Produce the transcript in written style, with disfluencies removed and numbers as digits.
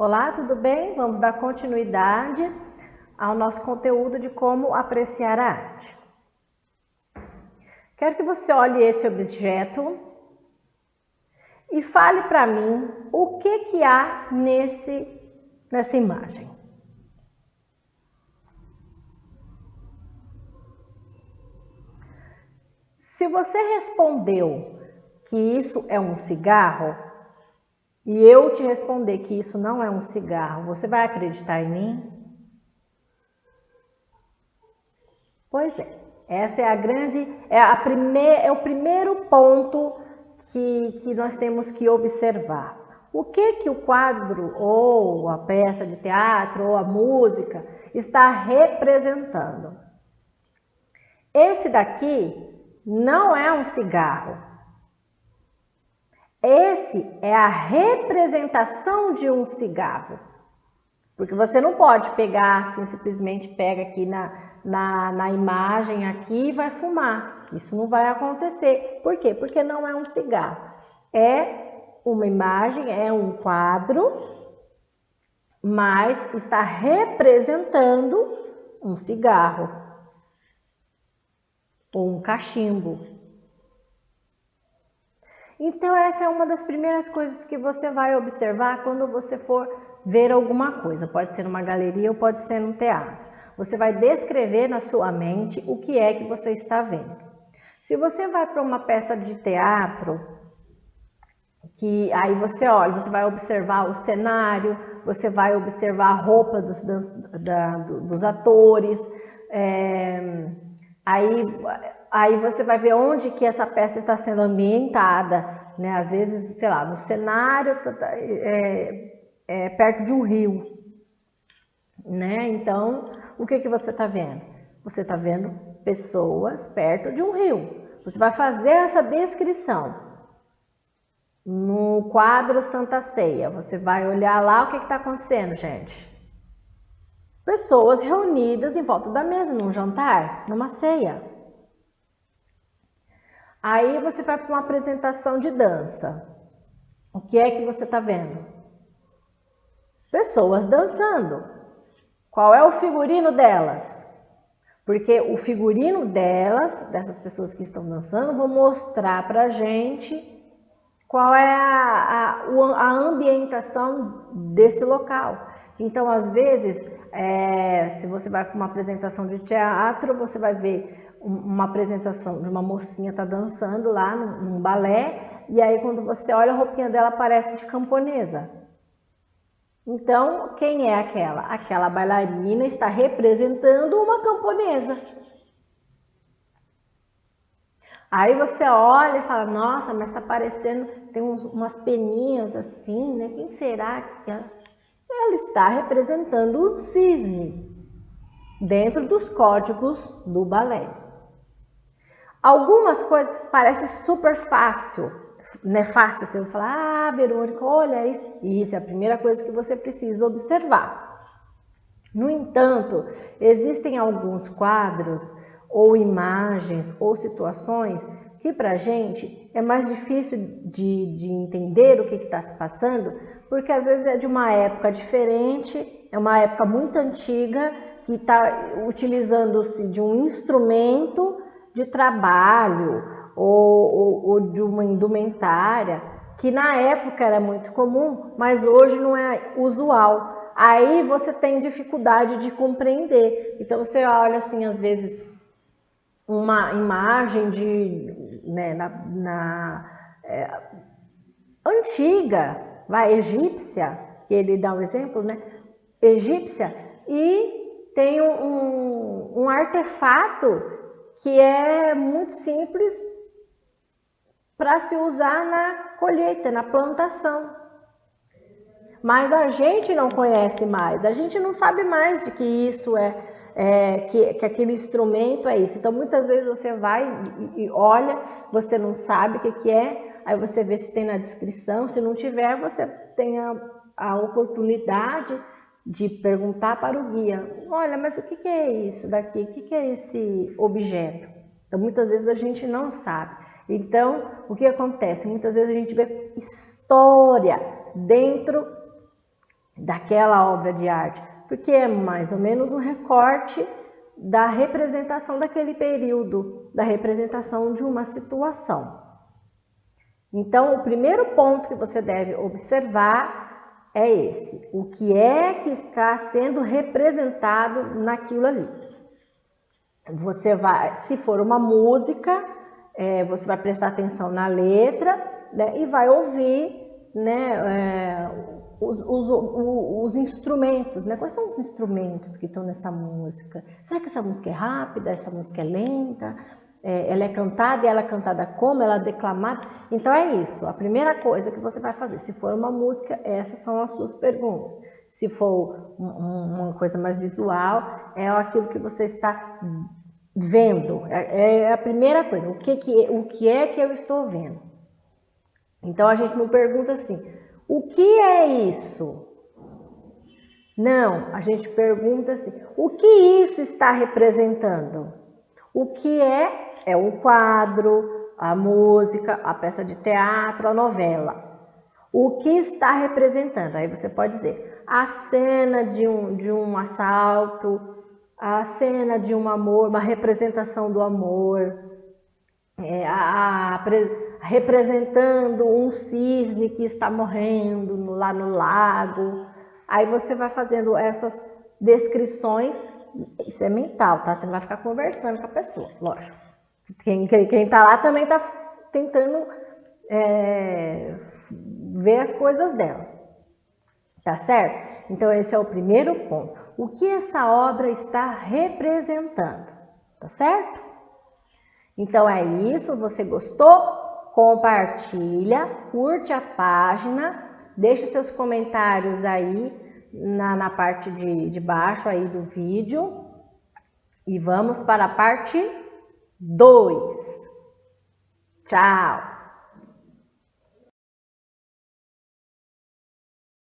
Olá, tudo bem? Vamos dar continuidade ao nosso conteúdo de como apreciar a arte. Quero que você olhe esse objeto e fale para mim o que há nessa imagem. Se você respondeu que isso é um cigarro, e eu te responder que isso não é um cigarro, você vai acreditar em mim? Pois é, essa é o primeiro ponto que nós temos que observar. O que o quadro, ou a peça de teatro, ou a música está representando? Esse daqui não é um cigarro. Esse é a representação de um cigarro. Porque você não pode pegar assim, simplesmente pega aqui na imagem aqui e vai fumar. Isso não vai acontecer. Por quê? Porque não é um cigarro. É uma imagem, é um quadro, mas está representando um cigarro ou um cachimbo. Então essa é uma das primeiras coisas que você vai observar quando você for ver alguma coisa. Pode ser numa galeria ou pode ser num teatro. Você vai descrever na sua mente o que é que você está vendo. Se você vai para uma peça de teatro, que aí você olha, você vai observar o cenário, você vai observar a roupa dos atores, Aí você vai ver onde que essa peça está sendo ambientada, né? Às vezes, sei lá, no cenário perto de um rio, né? Então, o que você está vendo? Você está vendo pessoas perto de um rio. Você vai fazer essa descrição. No quadro Santa Ceia, você vai olhar lá o que está acontecendo, gente. Pessoas reunidas em volta da mesa, num jantar, numa ceia. Aí você vai para uma apresentação de dança. O que é que você está vendo? Pessoas dançando. Qual é o figurino delas? Porque o figurino dessas pessoas que estão dançando, vão mostrar para a gente qual é a ambientação desse local. Então, às vezes, se você vai para uma apresentação de teatro, você vai ver uma apresentação de uma mocinha tá dançando lá num balé, e aí quando você olha a roupinha dela parece de camponesa. Então, quem é aquela? Aquela bailarina está representando uma camponesa. Aí você olha e fala, nossa, mas está parecendo, tem umas peninhas assim, né? Quem será que ela está representando o cisne dentro dos códigos do balé? Algumas coisas parecem super fácil, né? Fácil você falar, Verônica, olha isso. Isso é a primeira coisa que você precisa observar. No entanto, existem alguns quadros, ou imagens, ou situações que para a gente é mais difícil de entender o que está se passando, porque às vezes é de uma época diferente, é uma época muito antiga, que está utilizando-se de um instrumento de trabalho ou de uma indumentária, que na época era muito comum, mas hoje não é usual. Aí você tem dificuldade de compreender. Então você olha assim, às vezes, uma imagem antiga, egípcia, que ele dá um exemplo, né? Egípcia, e tem um artefato que é muito simples para se usar na colheita, na plantação. Mas a gente não conhece mais, a gente não sabe mais de que isso que aquele instrumento é isso. Então, muitas vezes você vai e olha, você não sabe o que é, aí você vê se tem na descrição, se não tiver, você tem a oportunidade de perguntar para o guia, olha, mas o que é isso daqui? O que é esse objeto? Então, muitas vezes a gente não sabe. Então, o que acontece? Muitas vezes a gente vê história dentro daquela obra de arte, porque é mais ou menos um recorte da representação daquele período, da representação de uma situação. Então, o primeiro ponto que você deve observar é esse: o que é que está sendo representado naquilo ali. Você vai, se for uma música, você vai prestar atenção na letra, né, e vai ouvir, né, os instrumentos, né? Quais são os instrumentos que estão nessa música? Será que essa música é rápida? Essa música é lenta? Ela é cantada e ela é cantada como? Ela é declamada? Então é isso, a primeira coisa que você vai fazer. Se for uma música, essas são as suas perguntas. Se for uma coisa mais visual, é aquilo que você está vendo. É a primeira coisa, o que é que eu estou vendo? Então a gente não pergunta assim, o que é isso? Não, a gente pergunta assim, o que isso está representando? O que é o quadro, a música, a peça de teatro, a novela. O que está representando? Aí você pode dizer, a cena de um assalto, a cena de um amor, uma representação do amor, representando um cisne que está morrendo lá no lago. Aí você vai fazendo essas descrições, isso é mental, tá? Você não vai ficar conversando com a pessoa, lógico. Quem tá lá também tá tentando ver as coisas dela, tá certo? Então esse é o primeiro ponto. O que essa obra está representando, tá certo? Então é isso, você gostou? Compartilha, curte a página, deixa seus comentários aí na parte de baixo aí do vídeo e vamos para a parte 2. Tchau!